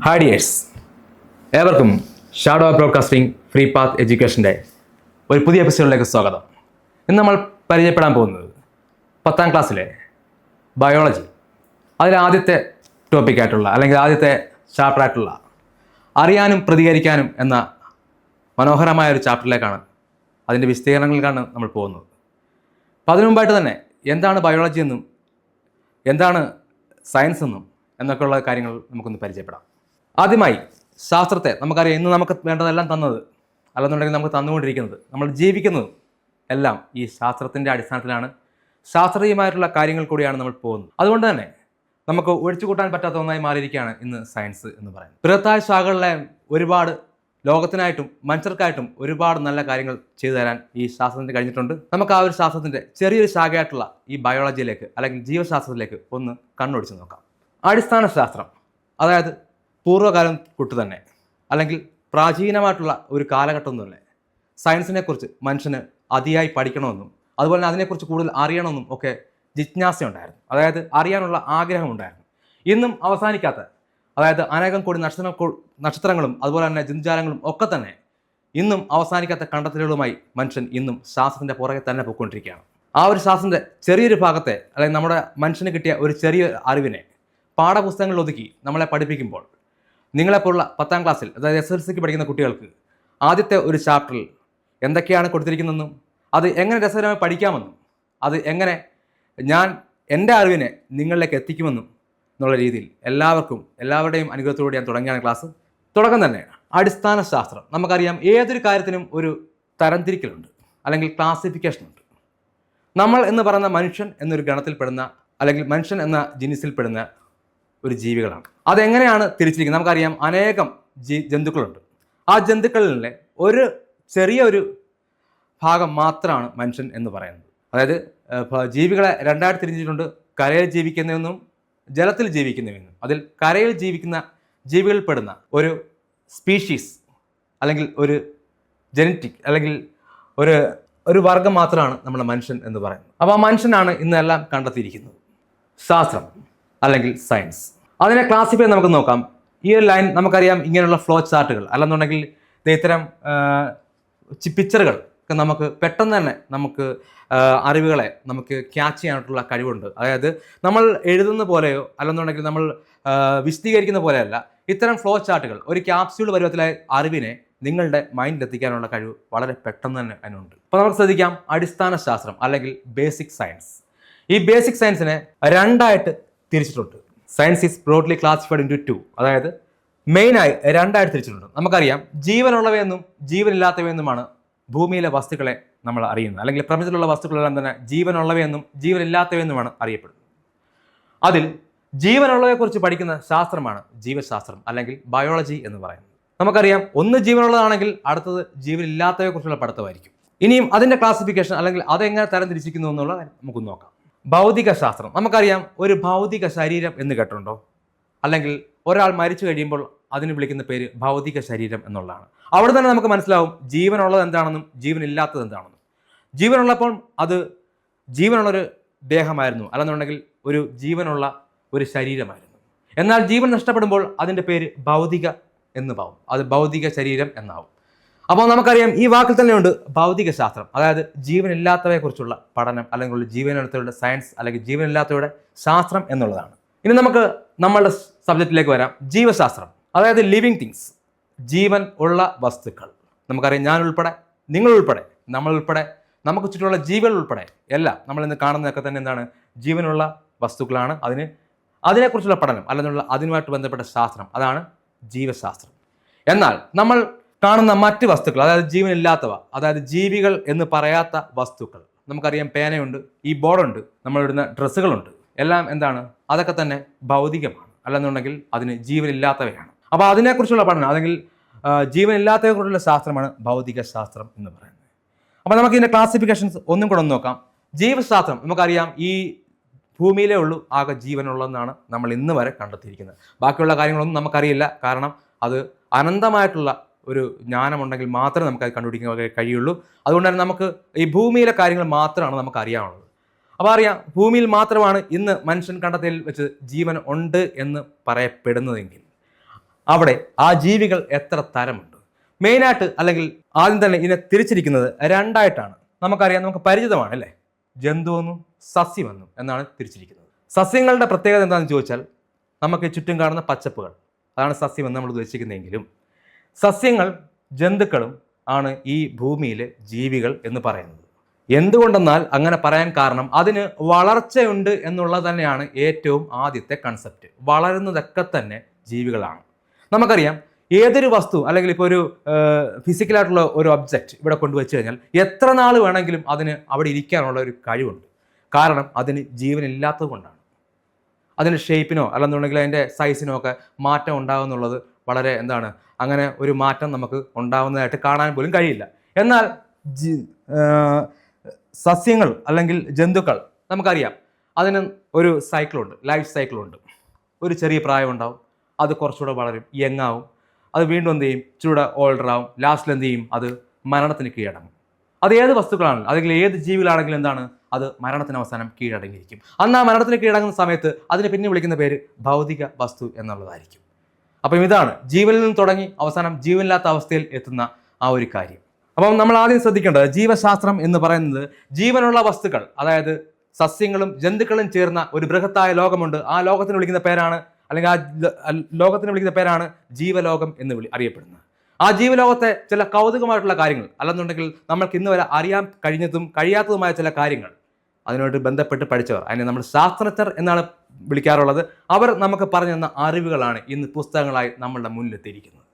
Hi dears, ഏവർക്കും shadow broadcasting free path എഡ്യൂക്കേഷൻ്റെ ഒരു പുതിയ എപ്പിസോഡിലേക്ക് സ്വാഗതം. ഇന്ന് നമ്മൾ പരിചയപ്പെടാൻ പോകുന്നത് 10ാം ക്ലാസ്സിലെ ബയോളജി, അതിൽ ആദ്യത്തെ ടോപ്പിക്കായിട്ടുള്ള അല്ലെങ്കിൽ ആദ്യത്തെ ചാപ്റ്ററായിട്ടുള്ള അറിയാനും പ്രതികരിക്കാനും എന്ന മനോഹരമായ ഒരു ചാപ്റ്ററിലേക്കാണ്, അതിൻ്റെ വിശദീകരണങ്ങളിലേക്കാണ് നമ്മൾ പോകുന്നത്. അപ്പോൾ അതിനു മുമ്പായിട്ട് തന്നെ എന്താണ് ബയോളജി എന്നും എന്താണ് സയൻസ് എന്നും എന്നൊക്കെയുള്ള കാര്യങ്ങൾ നമുക്കൊന്ന് പരിചയപ്പെടാം. ആദ്യമായി ശാസ്ത്രത്തെ നമുക്കറിയാം, ഇന്ന് നമുക്ക് വേണ്ടതെല്ലാം തന്നത്, അല്ലെന്നുണ്ടെങ്കിൽ നമുക്ക് തന്നുകൊണ്ടിരിക്കുന്നത്, നമ്മൾ ജീവിക്കുന്നതും എല്ലാം ഈ ശാസ്ത്രത്തിൻ്റെ അടിസ്ഥാനത്തിലാണ്. ശാസ്ത്രീയമായിട്ടുള്ള കാര്യങ്ങൾ കൂടിയാണ് നമ്മൾ പോകുന്നത്. അതുകൊണ്ട് തന്നെ നമുക്ക് ഒഴിച്ചുകൂട്ടാൻ പറ്റാത്ത ഒന്നായി മാറിയിരിക്കുകയാണ് ഇന്ന് സയൻസ് എന്ന് പറയുന്നത്. ബൃഹത്തായ ശാഖകളിലെ ഒരുപാട് ലോകത്തിനായിട്ടും മനുഷ്യർക്കായിട്ടും ഒരുപാട് നല്ല കാര്യങ്ങൾ ചെയ്തു തരാൻ ഈ ശാസ്ത്രത്തിന് കഴിഞ്ഞിട്ടുണ്ട്. നമുക്ക് ആ ഒരു ശാസ്ത്രത്തിൻ്റെ ചെറിയൊരു ശാഖയായിട്ടുള്ള ഈ ബയോളജിയിലേക്ക് അല്ലെങ്കിൽ ജീവശാസ്ത്രത്തിലേക്ക് ഒന്ന് കണ്ണോടിച്ച് നോക്കാം. അടിസ്ഥാന ശാസ്ത്രം, അതായത് പൂർവ്വകാലം തൊട്ട് തന്നെ അല്ലെങ്കിൽ പ്രാചീനമായിട്ടുള്ള ഒരു കാലഘട്ടം തന്നെ സയൻസിനെ കുറിച്ച് മനുഷ്യന് അതിയായി പഠിക്കണമെന്നും അതുപോലെ തന്നെ അതിനെക്കുറിച്ച് കൂടുതൽ അറിയണമെന്നും ഒക്കെ ജിജ്ഞാസയുണ്ടായിരുന്നു. അതായത് അറിയാനുള്ള ആഗ്രഹമുണ്ടായിരുന്നു. ഇന്നും അവസാനിക്കാത്ത, അതായത് അനേകം കോടി നക്ഷത്രങ്ങളും അതുപോലെ തന്നെ ജന്തുജാലങ്ങളും ഒക്കെ തന്നെ ഇന്നും അവസാനിക്കാത്ത കണ്ടെത്തലുകളുമായി മനുഷ്യൻ ഇന്നും ശാസ്ത്രത്തിൻ്റെ പുറകെ തന്നെ പോയിക്കൊണ്ടിരിക്കുകയാണ്. ആ ഒരു ശാസ്ത്രത്തിൻ്റെ ചെറിയൊരു ഭാഗത്തെ, അല്ലെങ്കിൽ നമ്മുടെ മനുഷ്യന് കിട്ടിയ ഒരു ചെറിയ അറിവിനെ പാഠപുസ്തകങ്ങളിൽ ഒതുക്കി നമ്മളെ പഠിപ്പിക്കുമ്പോൾ, നിങ്ങളെപ്പോലുള്ള 10ാം ക്ലാസ്സിൽ, അതായത് SSLCക്ക് പഠിക്കുന്ന കുട്ടികൾക്ക് ആദ്യത്തെ ഒരു ചാപ്റ്ററിൽ എന്തൊക്കെയാണ് കൊടുത്തിരിക്കുന്നതെന്നും അത് എങ്ങനെ രസകരമായി പഠിക്കാമെന്നും അത് എങ്ങനെ ഞാൻ എൻ്റെ അറിവിനെ നിങ്ങളിലേക്ക് എത്തിക്കുമെന്നും എന്നുള്ള രീതിയിൽ എല്ലാവരുടെയും അനുഗ്രഹത്തോടെ ഞാൻ തുടങ്ങിയാണ് ക്ലാസ്. തുടക്കം തന്നെ അടിസ്ഥാന ശാസ്ത്രം. നമുക്കറിയാം, ഏതൊരു കാര്യത്തിനും ഒരു തരംതിരിക്കലുണ്ട് അല്ലെങ്കിൽ ക്ലാസിഫിക്കേഷനുണ്ട്. നമ്മൾ എന്ന് പറയുന്ന മനുഷ്യൻ എന്നൊരു ഗണത്തിൽപ്പെടുന്ന അല്ലെങ്കിൽ മനുഷ്യൻ എന്ന ജിനിസിൽപ്പെടുന്ന ഒരു ജീവികളാണ്. അതെങ്ങനെയാണ് തിരിച്ചിരിക്കുന്നത്? നമുക്കറിയാം, അനേകം ജന്തുക്കളുണ്ട്. ആ ജന്തുക്കളിലെ ഒരു ചെറിയൊരു ഭാഗം മാത്രമാണ് മനുഷ്യൻ എന്ന് പറയുന്നത്. അതായത് ജീവികളെ രണ്ടായിട്ട് തിരിച്ചിട്ടുണ്ട്: കരയിൽ ജീവിക്കുന്നതെന്നും ജലത്തിൽ ജീവിക്കുന്നതെന്നും. അതിൽ കരയിൽ ജീവിക്കുന്ന ജീവികളിൽപ്പെടുന്ന ഒരു സ്പീഷീസ് അല്ലെങ്കിൽ ഒരു ജനറ്റിക് അല്ലെങ്കിൽ ഒരു വർഗം മാത്രമാണ് നമ്മുടെ മനുഷ്യൻ എന്ന് പറയുന്നത്. അപ്പോൾ ആ മനുഷ്യനാണ് ഇന്നെല്ലാം കണ്ടെത്തിയിരിക്കുന്നത്. ശാസ്ത്രം അല്ലെങ്കിൽ സയൻസ്, അതിനെ ക്ലാസിഫൈ നമുക്ക് നോക്കാം. ഈ ഒരു ലൈൻ നമുക്കറിയാം, ഇങ്ങനെയുള്ള ഫ്ലോ ചാർട്ടുകൾ അല്ലെന്നുണ്ടെങ്കിൽ ഇത്തരം പിക്ചറുകൾ ഒക്കെ നമുക്ക് പെട്ടെന്ന് തന്നെ നമുക്ക് അറിവുകളെ നമുക്ക് ക്യാച്ച് ചെയ്യാനായിട്ടുള്ള കഴിവുണ്ട്. അതായത് നമ്മൾ എഴുതുന്ന പോലെയോ അല്ലെന്നുണ്ടെങ്കിൽ നമ്മൾ വിശദീകരിക്കുന്ന പോലെയല്ല, ഇത്തരം ഫ്ലോ ചാർട്ടുകൾ ഒരു ക്യാപ്സ്യൂൾ പരുവത്തിലെ അറിവിനെ നിങ്ങളുടെ മൈൻഡിൽ എത്തിക്കാനുള്ള കഴിവ് വളരെ പെട്ടെന്ന് തന്നെ അതിനുണ്ട്. അപ്പോൾ നമുക്ക് ശ്രദ്ധിക്കാം, അടിസ്ഥാന ശാസ്ത്രം അല്ലെങ്കിൽ ബേസിക് സയൻസ്. ഈ ബേസിക് സയൻസിനെ രണ്ടായിട്ട് തിരിച്ചിട്ടുണ്ട്. Science is broadly classified into 2. അതായത് മെയിനായി രണ്ടായിട്ട് തിരിച്ചിട്ടുണ്ട്. നമുക്കറിയാം, ജീവനുള്ളവയെന്നും ജീവനില്ലാത്തവയെന്നുമാണ് ഭൂമിയിലെ വസ്തുക്കളെ നമ്മൾ അറിയുന്നത്. അല്ലെങ്കിൽ പ്രപഞ്ചത്തിലുള്ള വസ്തുക്കളെല്ലാം തന്നെ ജീവനുള്ളവയെന്നും ജീവനില്ലാത്തവയെന്നുമാണ് അറിയപ്പെടുന്നത്. അതിൽ ജീവനുള്ളവയെക്കുറിച്ച് പഠിക്കുന്ന ശാസ്ത്രമാണ് ജീവശാസ്ത്രം അല്ലെങ്കിൽ ബയോളജി എന്ന് പറയുന്നത്. നമുക്കറിയാം, ഒന്ന് ജീവനുള്ളതാണെങ്കിൽ അടുത്തത് ജീവനില്ലാത്തവയെക്കുറിച്ചുള്ള പഠിത്തമായിരിക്കും. ഇനിയും അതിൻ്റെ ക്ലാസിഫിക്കേഷൻ അല്ലെങ്കിൽ അതെങ്ങനെ തരം തിരിച്ചിരിക്കുന്നു എന്നുള്ളത് നമുക്ക് നോക്കാം. ഭൗതിക ശാസ്ത്രം. നമുക്കറിയാം, ഒരു ഭൗതിക ശരീരം എന്ന് കേട്ടിട്ടുണ്ടോ? അല്ലെങ്കിൽ ഒരാൾ മരിച്ചു കഴിയുമ്പോൾ അതിന് വിളിക്കുന്ന പേര് ഭൗതിക ശരീരം എന്നുള്ളതാണ്. അവിടെ തന്നെ നമുക്ക് മനസ്സിലാവും ജീവനുള്ളത് എന്താണെന്നും ജീവനില്ലാത്തത് എന്താണെന്നും. ജീവനുള്ളപ്പോൾ അത് ജീവനുള്ളൊരു ദേഹമായിരുന്നു, അല്ലെന്നുണ്ടെങ്കിൽ ഒരു ജീവനുള്ള ഒരു ശരീരമായിരുന്നു. എന്നാൽ ജീവൻ നഷ്ടപ്പെടുമ്പോൾ അതിൻ്റെ പേര് ഭൗതിക എന്ന് പാവും, അത് ഭൗതിക ശരീരം എന്നാവും. അപ്പോൾ നമുക്കറിയാം, ഈ വാക്കിൽ തന്നെയുണ്ട് ഭൗതിക ശാസ്ത്രം, അതായത് ജീവനില്ലാത്തവയെക്കുറിച്ചുള്ള പഠനം അല്ലെങ്കിൽ ജീവനില്ലാത്തവരുടെ സയൻസ് അല്ലെങ്കിൽ ജീവനില്ലാത്തവരുടെ ശാസ്ത്രം എന്നുള്ളതാണ്. ഇനി നമുക്ക് നമ്മളുടെ സബ്ജക്റ്റിലേക്ക് വരാം. ജീവശാസ്ത്രം, അതായത് ലിവിങ് തിങ്സ്, ജീവൻ ഉള്ള വസ്തുക്കൾ. നമുക്കറിയാം, ഞാൻ ഉൾപ്പെടെ, നിങ്ങൾ ഉൾപ്പെടെ, നമ്മൾ ഉൾപ്പെടെ, നമുക്ക് ചുറ്റുമുള്ള ജീവികൾ ഉൾപ്പെടെ എല്ലാം നമ്മളിന്ന് കാണുന്നതൊക്കെ തന്നെ എന്താണ്? ജീവനുള്ള വസ്തുക്കളാണ്. അതിനെക്കുറിച്ചുള്ള പഠനം അല്ലെങ്കിൽ അതിനുമായിട്ട് ബന്ധപ്പെട്ട ശാസ്ത്രം, അതാണ് ജീവശാസ്ത്രം. എന്നാൽ നമ്മൾ കാണുന്ന മറ്റ് വസ്തുക്കൾ, അതായത് ജീവനില്ലാത്തവ, അതായത് ജീവികൾ എന്ന് പറയാത്ത വസ്തുക്കൾ, നമുക്കറിയാം, പേനയുണ്ട്, ഈ ബോർഡുണ്ട്, നമ്മളിടുന്ന ഡ്രസ്സുകളുണ്ട്, എല്ലാം എന്താണ്? അതൊക്കെ തന്നെ ഭൗതികമാണ്, അല്ലെന്നുണ്ടെങ്കിൽ അതിന് ജീവനില്ലാത്തവയാണ്. അപ്പോൾ അതിനെക്കുറിച്ചുള്ള പഠനം അല്ലെങ്കിൽ ജീവനില്ലാത്തവയെക്കുറിച്ചുള്ള ശാസ്ത്രമാണ് ഭൗതിക ശാസ്ത്രം എന്ന് പറയുന്നത്. അപ്പോൾ നമുക്ക് ഇതിൻ്റെ ക്ലാസിഫിക്കേഷൻസ് ഒന്നും കൂടെ ഒന്ന് നോക്കാം. ജീവശാസ്ത്രം, നമുക്കറിയാം, ഈ ഭൂമിയിലേ ഉള്ളൂ ആകെ ജീവനുള്ളതെന്നാണ് നമ്മൾ ഇന്ന് വരെ കണ്ടെത്തിയിരിക്കുന്നത്. ബാക്കിയുള്ള കാര്യങ്ങളൊന്നും നമുക്കറിയില്ല. കാരണം അത് അനന്തമായിട്ടുള്ള ഒരു ജ്ഞാനമുണ്ടെങ്കിൽ മാത്രമേ നമുക്കത് കണ്ടുപിടിക്കാൻ കഴിയുള്ളൂ. അതുകൊണ്ട് തന്നെ നമുക്ക് ഈ ഭൂമിയിലെ കാര്യങ്ങൾ മാത്രമാണ് നമുക്ക് അറിയാവുന്നത്. അപ്പോൾ അറിയാം, ഭൂമിയിൽ മാത്രമാണ് ഇന്ന് മനുഷ്യൻ കണ്ടെത്തിയതിൽ വെച്ച് ജീവൻ ഉണ്ട് എന്ന് പറയപ്പെടുന്നതെങ്കിൽ അവിടെ ആ ജീവികൾ എത്ര തരമുണ്ട്? മെയിനായിട്ട് അല്ലെങ്കിൽ ആദ്യം തന്നെ ഇതിനെ തിരിച്ചിരിക്കുന്നത് രണ്ടായിട്ടാണ്. നമുക്കറിയാം, നമുക്ക് പരിചിതമാണ് അല്ലേ, ജന്തുവെന്നും സസ്യമെന്നും എന്നാണ് തിരിച്ചിരിക്കുന്നത്. സസ്യങ്ങളുടെ പ്രത്യേകത എന്താണെന്ന് ചോദിച്ചാൽ നമുക്ക് ചുറ്റും കാണുന്ന പച്ചപ്പുകൾ, അതാണ് സസ്യമെന്ന് നമ്മൾ ഉദ്ദേശിക്കുന്നതെങ്കിലും സസ്യങ്ങൾ ജന്തുക്കളും ആണ് ഈ ഭൂമിയിലെ ജീവികൾ എന്ന് പറയുന്നത്. എന്തുകൊണ്ടെന്നാൽ അങ്ങനെ പറയാൻ കാരണം അതിന് വളർച്ചയുണ്ട് എന്നുള്ളത് തന്നെയാണ് ഏറ്റവും ആദ്യത്തെ കൺസെപ്റ്റ്. വളരുന്നതൊക്കെ തന്നെ ജീവികളാണ്. നമുക്കറിയാം, ഏതൊരു വസ്തു അല്ലെങ്കിൽ ഇപ്പോൾ ഒരു ഫിസിക്കലായിട്ടുള്ള ഒരു ഒബ്ജക്റ്റ് ഇവിടെ കൊണ്ടുവച്ച് കഴിഞ്ഞാൽ എത്ര നാൾ വേണമെങ്കിലും അതിന് അവിടെ ഇരിക്കാനുള്ള ഒരു കഴിവുണ്ട്. കാരണം അതിന് ജീവനില്ലാത്തത് കൊണ്ടാണ്. അതിൻ്റെ ഷേപ്പിനോ അല്ലെന്നുണ്ടെങ്കിൽ അതിൻ്റെ സൈസിനോ ഒക്കെ മാറ്റം ഉണ്ടാകുന്നുള്ളത് വളരെ അങ്ങനെ ഒരു മാറ്റം നമുക്ക് ഉണ്ടാകുന്നതായിട്ട് കാണാൻ പോലും കഴിയില്ല. എന്നാൽ സസ്യങ്ങൾ അല്ലെങ്കിൽ ജന്തുക്കൾ നമുക്കറിയാം, അതിന് ഒരു സൈക്കിളുണ്ട്, ലൈഫ് സൈക്കിളുണ്ട്. ഒരു ചെറിയ പ്രായം ഉണ്ടാവും, അത് കുറച്ചുകൂടെ വളരും, യങ്ങാവും, അത് വീണ്ടും എന്ത് ചെയ്യും, ഇച്ചിരൂടെ ഓൾഡർ ആവും, ലാസ്റ്റിൽ എന്ത് ചെയ്യും, അത് മരണത്തിന് കീഴടങ്ങും. അത് ഏത് വസ്തുക്കളാണെങ്കിലും അല്ലെങ്കിൽ ഏത് ജീവികളാണെങ്കിലും അത് മരണത്തിന് അവസാനം കീഴടങ്ങിയിരിക്കും. അന്ന് ആ മരണത്തിന് കീഴടങ്ങുന്ന സമയത്ത് അതിനെ പിന്നെ വിളിക്കുന്ന പേര് ഭൗതിക വസ്തു എന്നുള്ളതായിരിക്കും. അപ്പം ഇതാണ് ജീവനിൽ നിന്ന് തുടങ്ങി അവസാനം ജീവനില്ലാത്ത അവസ്ഥയിൽ എത്തുന്ന ആ ഒരു കാര്യം. അപ്പം നമ്മൾ ആദ്യം ശ്രദ്ധിക്കേണ്ടത്, ജീവശാസ്ത്രം എന്ന് പറയുന്നത് ജീവനുള്ള വസ്തുക്കൾ, അതായത് സസ്യങ്ങളും ജന്തുക്കളും ചേർന്ന ഒരു ബൃഹത്തായ ലോകമുണ്ട്. ആ ലോകത്തിന് വിളിക്കുന്ന പേരാണ്, അല്ലെങ്കിൽ ആ ലോകത്തിന് വിളിക്കുന്ന പേരാണ് ജീവലോകം എന്ന് അറിയപ്പെടുന്നത്. ആ ജീവലോകത്തെ ചില കൗതുകമായിട്ടുള്ള കാര്യങ്ങൾ, അല്ലെന്നുണ്ടെങ്കിൽ നമ്മൾക്ക് ഇന്ന് വരെ അറിയാൻ കഴിഞ്ഞതും കഴിയാത്തതുമായ ചില കാര്യങ്ങൾ അതിനോട് ബന്ധപ്പെട്ട് പഠിച്ചവർ, അതിനെ നമ്മൾ ശാസ്ത്രജ്ഞർ എന്നാണ് വിളിക്കാറുള്ളത്, അവർ നമുക്ക് പറഞ്ഞു തന്ന അറിവുകളാണ് ഇന്ന് പുസ്തകങ്ങളായി നമ്മളുടെ മുന്നിലെത്തിയിരിക്കുന്നത്.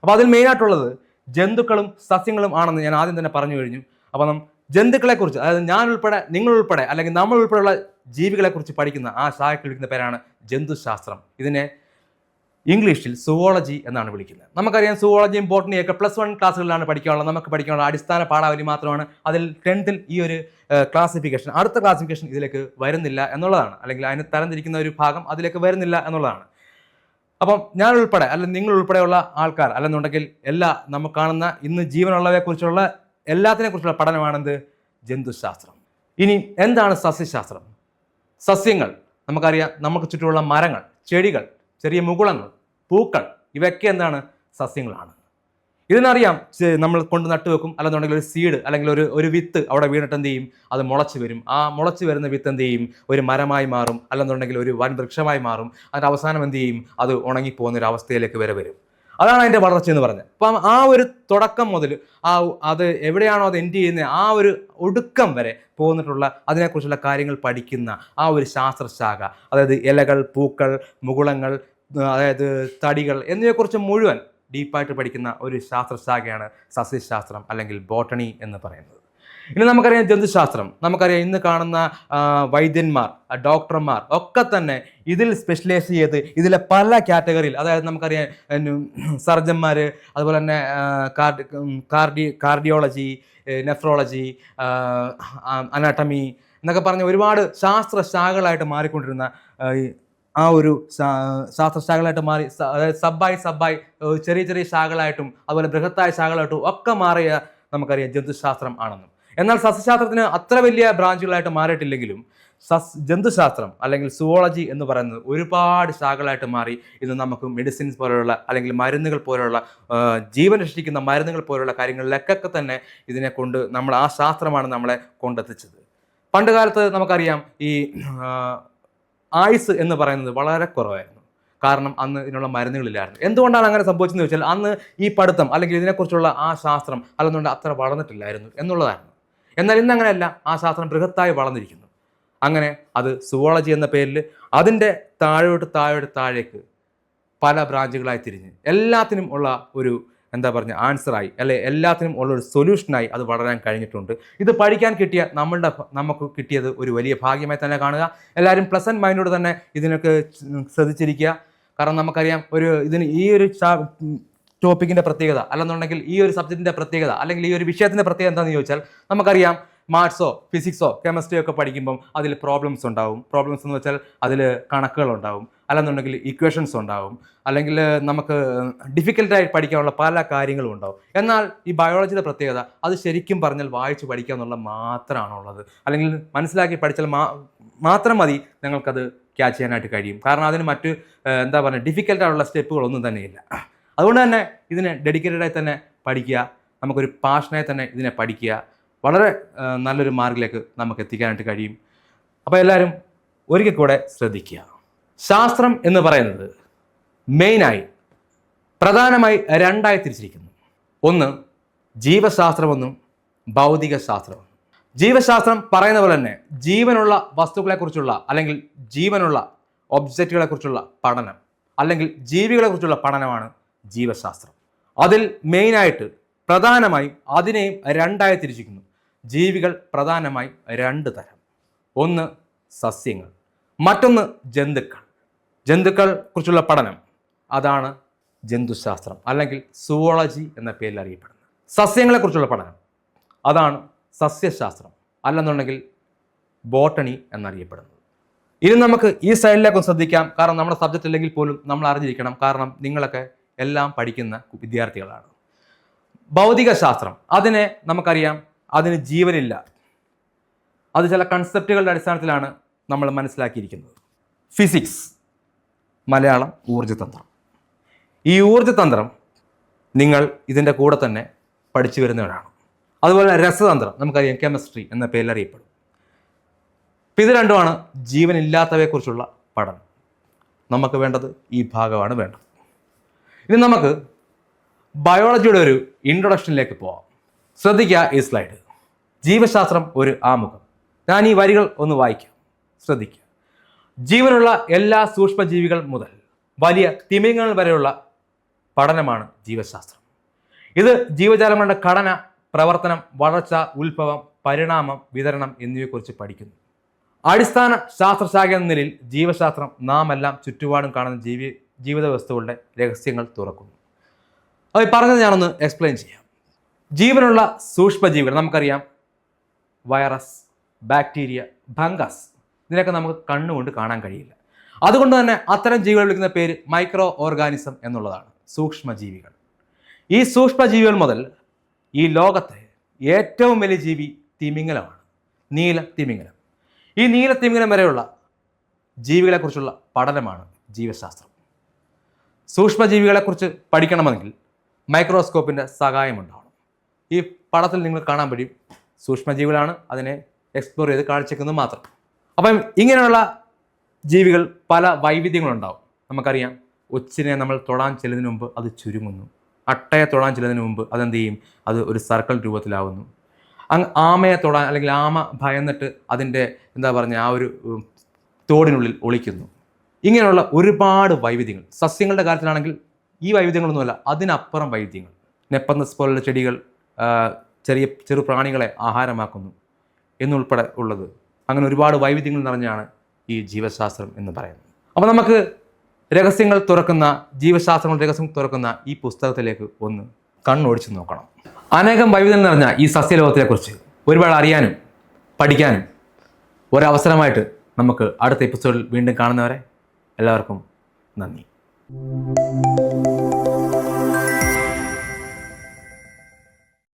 അപ്പോൾ അതിൽ മെയിനായിട്ടുള്ളത് ജന്തുക്കളും സസ്യങ്ങളും ആണെന്ന് ഞാൻ ആദ്യം തന്നെ പറഞ്ഞു കഴിഞ്ഞു. അപ്പം ജന്തുക്കളെക്കുറിച്ച്, അതായത് ഞാൻ ഉൾപ്പെടെ, നിങ്ങൾ ഉൾപ്പെടെ, അല്ലെങ്കിൽ നമ്മൾ ഉൾപ്പെടെയുള്ള ജീവികളെക്കുറിച്ച് പഠിക്കുന്ന ആ ശാഖയ്ക്ക് വിളിക്കുന്ന പേരാണ് ജന്തുശാസ്ത്രം. ഇതിനെ ഇംഗ്ലീഷിൽ സുവോളജി എന്നാണ് വിളിക്കുന്നത്. നമുക്കറിയാം, സുവോളജിയും ബോട്ടണിയൊക്കെ +1 ക്ലാസ്സുകളിലാണ് പഠിക്കാനുള്ളത്. നമുക്ക് പഠിക്കാനുള്ള അടിസ്ഥാന പാഠാവലി മാത്രമാണ്. അതിൽ 10th ഈ ഒരു ക്ലാസിഫിക്കേഷൻ, അടുത്ത ക്ലാസിഫിക്കേഷൻ ഇതിലേക്ക് വരുന്നില്ല എന്നുള്ളതാണ്, അല്ലെങ്കിൽ അതിന് തരംതിരിക്കുന്ന ഒരു ഭാഗം അതിലേക്ക് വരുന്നില്ല എന്നുള്ളതാണ്. അപ്പം ഞാൻ ഉൾപ്പെടെ, അല്ലെങ്കിൽ നിങ്ങൾ ഉൾപ്പെടെയുള്ള ആൾക്കാർ, അല്ലെന്നുണ്ടെങ്കിൽ നമുക്ക് കാണുന്ന ഇന്ന് ജീവനുള്ളവയെക്കുറിച്ചുള്ള എല്ലാത്തിനെ കുറിച്ചുള്ള പഠനമാണെന്ത്, ജന്തുശാസ്ത്രം. ഇനി എന്താണ് സസ്യശാസ്ത്രം? സസ്യങ്ങൾ നമുക്കറിയാം, നമുക്ക് ചുറ്റുമുള്ള മരങ്ങൾ, ചെടികൾ, ചെറിയ മുകുളങ്ങൾ, പൂക്കൾ, ഇവയൊക്കെ സസ്യങ്ങളാണ്. ഇതിനറിയാം, നമ്മൾ കൊണ്ട് നട്ടുവെക്കും, അല്ലെന്നുണ്ടെങ്കിൽ ഒരു സീഡ് അല്ലെങ്കിൽ ഒരു വിത്ത് അവിടെ വീണിട്ട് എന്ത് ചെയ്യും, അത് മുളച്ച് വരും. ആ മുളച്ച് വരുന്ന വിത്ത് എന്ത് ചെയ്യും, ഒരു മരമായി മാറും, അല്ലെന്നുണ്ടെങ്കിൽ ഒരു വൻ വൃക്ഷമായി മാറും. അതിൻ്റെ അവസാനം എന്ത് ചെയ്യും, അത് ഉണങ്ങിപ്പോകുന്ന ഒരു അവസ്ഥയിലേക്ക് വരും. അതാണ് അതിൻ്റെ വളർച്ച എന്ന് പറഞ്ഞത്. അപ്പം ആ ഒരു തുടക്കം മുതൽ അത് എവിടെയാണോ അത് എൻഡ് ചെയ്യുന്നത്, ആ ഒരു ഒടുക്കം വരെ പോന്നിട്ടുള്ള അതിനെക്കുറിച്ചുള്ള കാര്യങ്ങൾ പഠിക്കുന്ന ആ ഒരു ശാസ്ത്രശാഖ, അതായത് ഇലകൾ, പൂക്കൾ, മുകുളങ്ങൾ, അതായത് തടികൾ എന്നിവയെക്കുറിച്ച് മുഴുവൻ ഡീപ്പായിട്ട് പഠിക്കുന്ന ഒരു ശാസ്ത്രശാഖയാണ് സസ്യശാസ്ത്രം അല്ലെങ്കിൽ ബോട്ടണി എന്ന് പറയുന്നത്. ഇനി നമുക്കറിയാം ജന്തുശാസ്ത്രം. നമുക്കറിയാം, ഇന്ന് കാണുന്ന വൈദ്യന്മാർ, ഡോക്ടർമാർ ഒക്കെ തന്നെ ഇതിൽ സ്പെഷ്യലൈസ് ചെയ്ത് ഇതിലെ പല കാറ്റഗറിയിൽ, അതായത് നമുക്കറിയാം സർജന്മാർ, അതുപോലെ തന്നെ കാർഡിയോളജി, നെഫ്രോളജി, അനാട്ടമി എന്നൊക്കെ പറഞ്ഞ ഒരുപാട് ശാസ്ത്രശാഖകളായിട്ട് മാറിക്കൊണ്ടിരുന്ന ആ ഒരു ശാസ്ത്രശാഖകളായിട്ട് മാറി, അതായത് സബ്ബായി ചെറിയ ചെറിയ ശാഖകളായിട്ടും അതുപോലെ ബൃഹത്തായ ശാഖകളായിട്ടും ഒക്കെ മാറിയ നമുക്കറിയാം ജന്തുശാസ്ത്രം ആണെന്നും. എന്നാൽ സസ്യശാസ്ത്രത്തിന് അത്ര വലിയ ബ്രാഞ്ചുകളായിട്ട് മാറിയിട്ടില്ലെങ്കിലും ജന്തുശാസ്ത്രം അല്ലെങ്കിൽ സുവോളജി എന്ന് പറയുന്നത് ഒരുപാട് ശാഖകളായിട്ട് മാറി. ഇത് നമുക്ക് മെഡിസിൻസ് പോലെയുള്ള അല്ലെങ്കിൽ മരുന്നുകൾ പോലെയുള്ള ജീവൻ രക്ഷിക്കുന്ന മരുന്നുകൾ പോലെയുള്ള കാര്യങ്ങളിലൊക്കെ തന്നെ ഇതിനെ കൊണ്ട് ആ ശാസ്ത്രമാണ് നമ്മളെ കൊണ്ടെത്തിച്ചത്. പണ്ട് കാലത്ത് നമുക്കറിയാം, ഈ ആയുസ് എന്ന് പറയുന്നത് വളരെ കുറവായിരുന്നു. കാരണം അന്ന് ഇതിനുള്ള മരുന്നുകളില്ലായിരുന്നു. എന്തുകൊണ്ടാണ് അങ്ങനെ സംഭവിച്ചതെന്ന് ചോദിച്ചാൽ, അന്ന് ഈ പഠിത്തം അല്ലെങ്കിൽ ഇതിനെക്കുറിച്ചുള്ള ആ ശാസ്ത്രം അല്ലെന്നുകൊണ്ട് അത്ര വളർന്നിട്ടില്ലായിരുന്നു എന്നുള്ളതായിരുന്നു. എന്നാൽ ഇന്നങ്ങനെയല്ല, ആ ശാസ്ത്രം ബൃഹത്തായി വളർന്നിരിക്കുന്നു. അങ്ങനെ അത് സുവോളജി എന്ന പേരിൽ അതിൻ്റെ താഴേക്ക് പല ബ്രാഞ്ചുകളായി തിരിഞ്ഞ് എല്ലാത്തിനും ഉള്ള ഒരു ആൻസറായി, അല്ലെ എല്ലാത്തിനും ഉള്ളൊരു സൊല്യൂഷനായി അത് വളരാൻ കഴിഞ്ഞിട്ടുണ്ട്. ഇത് പഠിക്കാൻ കിട്ടിയ നമുക്ക് കിട്ടിയത് ഒരു വലിയ ഭാഗ്യമായി തന്നെ കാണുക. എല്ലാവരും പ്ലസൻറ്റ് മൈൻഡോട് തന്നെ ഇതിനൊക്കെ ശ്രദ്ധിച്ചിരിക്കുക. കാരണം നമുക്കറിയാം, ഈ ഒരു ടോപ്പിക്കിൻ്റെ പ്രത്യേകത, അല്ലെന്നുണ്ടെങ്കിൽ ഈ ഒരു സബ്ജക്റ്റിൻ്റെ പ്രത്യേകത, അല്ലെങ്കിൽ ഈ ഒരു വിഷയത്തിൻ്റെ പ്രത്യേകത എന്താണെന്ന് ചോദിച്ചാൽ, നമുക്കറിയാം മാത്സോ ഫിസിക്സോ കെമിസ്ട്രിയോ ഒക്കെ പഠിക്കുമ്പം അതിൽ പ്രോബ്ലംസ് ഉണ്ടാവും. പ്രോബ്ലംസ് എന്ന് വെച്ചാൽ അതിൽ കണക്കുകളുണ്ടാവും. അല്ലെന്നുണ്ടെങ്കിൽ ഇക്വേഷൻസ് ഉണ്ടാവും, അല്ലെങ്കിൽ നമുക്ക് ഡിഫിക്കൽട്ടായി പഠിക്കാനുള്ള പല കാര്യങ്ങളും ഉണ്ടാവും. എന്നാൽ ഈ ബയോളജിയുടെ പ്രത്യേകത അത് ശരിക്കും പറഞ്ഞാൽ വായിച്ച് പഠിക്കുക എന്നുള്ള മാത്രമാണുള്ളത്. അല്ലെങ്കിൽ മനസ്സിലാക്കി പഠിച്ചാൽ മാത്രം മതി ഞങ്ങൾക്കത് ക്യാച്ച് ചെയ്യാനായിട്ട് കഴിയും. കാരണം അതിന് മറ്റ് എന്താ പറയുക ഡിഫിക്കൽട്ടായിട്ടുള്ള സ്റ്റെപ്പുകളൊന്നും തന്നെയില്ല. അതുകൊണ്ട് തന്നെ ഇതിനെ ഡെഡിക്കേറ്റഡായി തന്നെ പഠിക്കുക, നമുക്കൊരു പാഷനായി തന്നെ ഇതിനെ പഠിക്കുക, വളരെ നല്ലൊരു മാർഗിലേക്ക് നമുക്ക് എത്തിക്കാനായിട്ട് കഴിയും. അപ്പോൾ എല്ലാവരും ഒരിക്കൽ കൂടെ ശ്രദ്ധിക്കുക. ശാസ്ത്രം എന്ന് പറയുന്നത് മെയിനായി പ്രധാനമായി രണ്ടായി തിരിച്ചിരിക്കുന്നു. ഒന്ന് ജീവശാസ്ത്രമെന്നും ഭൗതിക ശാസ്ത്രമെന്നും. ജീവശാസ്ത്രം പറയുന്ന പോലെ തന്നെ ജീവനുള്ള വസ്തുക്കളെക്കുറിച്ചുള്ള അല്ലെങ്കിൽ ജീവനുള്ള ഒബ്ജക്റ്റുകളെക്കുറിച്ചുള്ള പഠനം അല്ലെങ്കിൽ ജീവികളെക്കുറിച്ചുള്ള പഠനമാണ് ജീവശാസ്ത്രം. അതിൽ മെയിനായിട്ട് പ്രധാനമായും അതിനെയും രണ്ടായി തിരിച്ചിരിക്കുന്നു. ജീവികൾ പ്രധാനമായും രണ്ട് തരം. ഒന്ന് സസ്യങ്ങൾ, മറ്റൊന്ന് ജന്തുക്കൾ. ജന്തുക്കൾ കുറിച്ചുള്ള പഠനം അതാണ് ജന്തുശാസ്ത്രം അല്ലെങ്കിൽ സുവോളജി എന്ന പേരിൽ അറിയപ്പെടുന്നത്. സസ്യങ്ങളെക്കുറിച്ചുള്ള പഠനം അതാണ് സസ്യശാസ്ത്രം, അല്ലെന്നുണ്ടെങ്കിൽ ബോട്ടണി എന്നറിയപ്പെടുന്നത്. ഇനി നമുക്ക് ഈ സൈഡിലേക്കും ശ്രദ്ധിക്കാം. കാരണം നമ്മുടെ സബ്ജക്റ്റ് അല്ലെങ്കിൽ പോലും നമ്മൾ അറിഞ്ഞിരിക്കണം. കാരണം നിങ്ങളൊക്കെ എല്ലാം പഠിക്കുന്ന വിദ്യാർത്ഥികളാണ്. ഭൗതിക ശാസ്ത്രം, അതിനെ നമുക്കറിയാം, അതിന് ജീവനില്ല. അത് ചില കൺസെപ്റ്റുകളുടെ അടിസ്ഥാനത്തിലാണ് നമ്മൾ മനസ്സിലാക്കിയിരിക്കുന്നത്. ഫിസിക്സ്, മലയാളം ഊർജ്ജതന്ത്രം. ഈ ഊർജ്ജതന്ത്രം നിങ്ങൾ ഇതിൻ്റെ കൂടെ തന്നെ പഠിച്ചു വരുന്നവരാണ്. അതുപോലെ രസതന്ത്രം, നമുക്കറിയാം കെമിസ്ട്രി എന്ന പേരിൽ അറിയപ്പെടും. ഇത് രണ്ടുമാണ് ജീവനില്ലാത്തവയെക്കുറിച്ചുള്ള പഠനം. നമുക്ക് വേണ്ടത് ഈ ഭാഗമാണ് വേണ്ടത്. ഇനി നമുക്ക് ബയോളജിയുടെ ഒരു ഇൻട്രൊഡക്ഷനിലേക്ക് പോവാം. ശ്രദ്ധിക്കുക ഈ സ്ലൈഡ്. ജീവശാസ്ത്രം ഒരു ആമുഖം. ഞാൻ ഈ വരികൾ ഒന്ന് വായിക്കാം, ശ്രദ്ധിക്കുക. ജീവനുള്ള എല്ലാ സൂക്ഷ്മജീവികൾ മുതൽ വലിയ തിമിംഗങ്ങൾ വരെയുള്ള പഠനമാണ് ജീവശാസ്ത്രം. ഇത് ജീവജാലങ്ങളുടെ ഘടന, പ്രവർത്തനം, വളർച്ച, ഉത്ഭവം, പരിണാമം, വിതരണം എന്നിവയെക്കുറിച്ച് പഠിക്കുന്നു. അടിസ്ഥാന ശാസ്ത്രശാഖ എന്ന നിലയിൽ ജീവശാസ്ത്രം നാം എല്ലാം ചുറ്റുപാടും കാണുന്ന ജീവിത വസ്തുക്കളുടെ രഹസ്യങ്ങൾ തുറക്കുന്നു. അത് പറഞ്ഞത് ഞാനൊന്ന് എക്സ്പ്ലെയിൻ ചെയ്യാം. ജീവനുള്ള സൂക്ഷ്മജീവികൾ നമുക്കറിയാം, വൈറസ്, ബാക്ടീരിയ, ഫംഗസ്, ഇതിനൊക്കെ നമുക്ക് കണ്ണുകൊണ്ട് കാണാൻ കഴിയില്ല. അതുകൊണ്ട് തന്നെ അത്തരം ജീവികൾ വിളിക്കുന്ന പേര് മൈക്രോ ഓർഗാനിസം എന്നുള്ളതാണ്, സൂക്ഷ്മജീവികൾ. ഈ സൂക്ഷ്മജീവികൾ മുതൽ ഈ ലോകത്തെ ഏറ്റവും വലിയ ജീവി തിമിംഗലമാണ്, നീല തിമിംഗലം. ഈ നീല തിമിംഗലം വരെയുള്ള ജീവികളെക്കുറിച്ചുള്ള പഠനമാണ് ജീവശാസ്ത്രം. സൂക്ഷ്മജീവികളെക്കുറിച്ച് പഠിക്കണമെങ്കിൽ മൈക്രോസ്കോപ്പിൻ്റെ സഹായമുണ്ടാവണം. ഈ പടത്തിൽ നിങ്ങൾ കാണാൻ കഴിയും, സൂക്ഷ്മജീവികളാണ്, അതിനെ എക്സ്പ്ലോർ ചെയ്ത് കാഴ്ചയ്ക്കുന്നത് മാത്രം. അപ്പം ഇങ്ങനെയുള്ള ജീവികൾ പല വൈവിധ്യങ്ങളുണ്ടാവും. നമുക്കറിയാം, ഒച്ചിനെ നമ്മൾ തൊടാൻ ചെല്ലുന്നതിന് മുമ്പ് അത് ചുരുങ്ങുന്നു. അട്ടയെ തൊടാൻ ചെല്ലുന്നതിന് മുമ്പ് അതെന്ത് ചെയ്യും, അത് ഒരു സർക്കിൾ രൂപത്തിലാവുന്നു. ആമയെ തൊടാൻ അല്ലെങ്കിൽ ആമ ഭയന്നിട്ട് അതിൻ്റെ എന്താ പറഞ്ഞ ആ ഒരു തോടിനുള്ളിൽ ഒളിക്കുന്നു. ഇങ്ങനെയുള്ള ഒരുപാട് വൈവിധ്യങ്ങൾ. സസ്യങ്ങളുടെ കാര്യത്തിലാണെങ്കിൽ ഈ വൈവിധ്യങ്ങളൊന്നുമല്ല, അതിനപ്പുറം വൈവിധ്യങ്ങൾ. നെപ്പന്നസ് പോലുള്ള ചെടികൾ ചെറു പ്രാണികളെ ആഹാരമാക്കുന്നു എന്നുൾപ്പെടെ ഉള്ളത്. അങ്ങനെ ഒരുപാട് വൈവിധ്യങ്ങൾ നിറഞ്ഞാണ് ഈ ജീവശാസ്ത്രം എന്ന് പറയുന്നത്. അപ്പോൾ നമുക്ക് രഹസ്യങ്ങൾ തുറക്കുന്ന, ജീവശാസ്ത്രങ്ങളുടെ രഹസ്യം തുറക്കുന്ന ഈ പുസ്തകത്തിലേക്ക് ഒന്ന് കണ്ണോടിച്ച് നോക്കണം. അനേകം വൈവിധ്യം നിറഞ്ഞ ഈ സസ്യലോകത്തെക്കുറിച്ച് ഒരുപാട് അറിയാനും പഠിക്കാനും ഒരവസരമായിട്ട് നമുക്ക് അടുത്ത എപ്പിസോഡിൽ വീണ്ടും കാണുന്നവരെ എല്ലാവർക്കും നന്ദി.